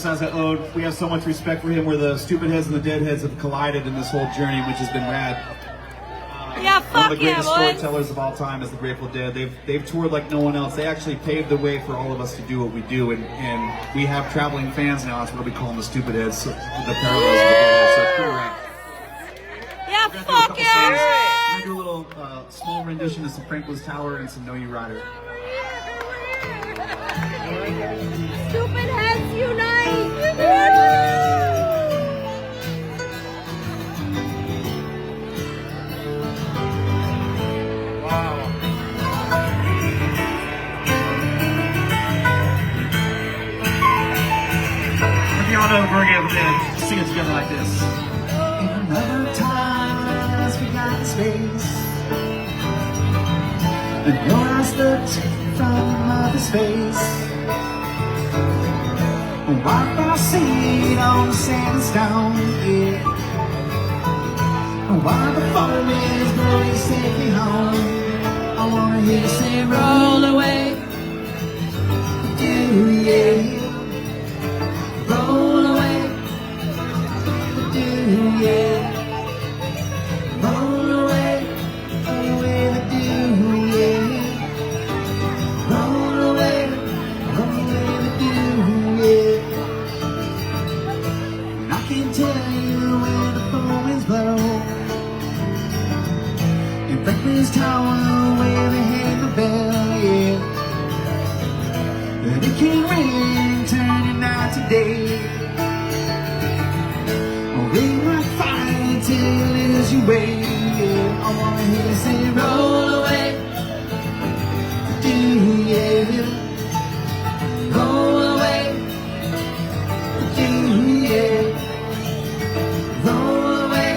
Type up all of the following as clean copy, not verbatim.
As I owed, we have so much respect for him where the stupid heads and the dead heads have collided in this whole journey, which has been rad. Yeah, fuck one of the greatest yeah, storytellers of all time is the Grateful Dead. They've toured like no one else. They actually paved the way for all of us to do what we do, and we have traveling fans now. That's what we call them, the stupid heads, so, the parallels of the dead heads. So cool, right? Yeah, fuck yeah! I'm gonna do a little small rendition of some Franklin's Tower and some Know You Rider. Stupid heads unite! Y'all know we're able to sing it together like this. In another time, as we got space, and your eyes looked from mother's face. Wipe our seat on the sand and stone, yeah. While the foam is blowing safely home, I wanna hear you say, roll away. Do, yeah. Roll away, do yeah. Roll away the do yeah. Roll away the do yeah. And I can tell you where the foam winds blow. In Franklin's Tower where they hang the bell, yeah. And it can ring, turning out today. We might fight till you lose your way. I wanna hear you say, roll away. Do yeah. Roll away. Do yeah. Roll away.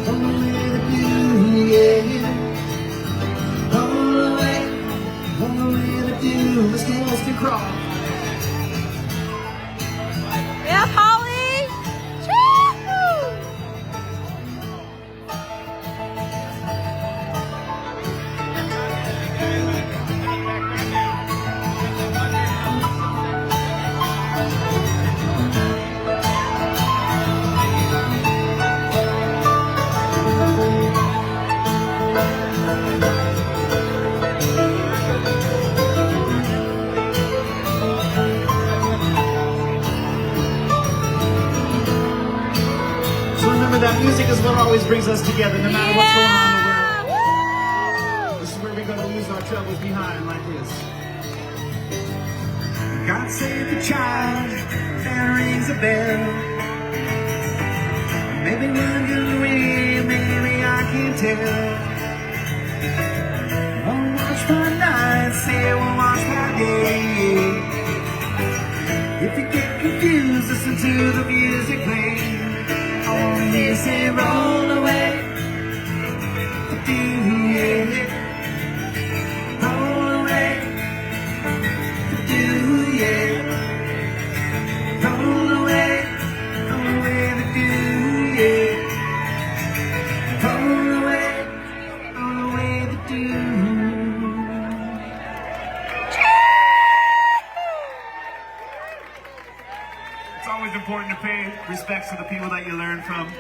Roll away the do yeah. Roll away. Roll away the do. Let's go, Wolstencroft. Yeah, Holly! Choo! That music is what always brings us together, no matter what's going on in the world. Woo! This is where we're going to lose our troubles behind, like this. God save the child that rings a bell. Maybe we're gonna win, maybe I can tell. Won't watch my night, say we'll watch my day. If you get confused, listen to the music play. I wanna hear you say, roll away. Do yeah. Roll away. Do yeah. Roll away. Roll away the do yeah. Roll away. Roll away the do. It's always important to pay respects to the people that you learn from.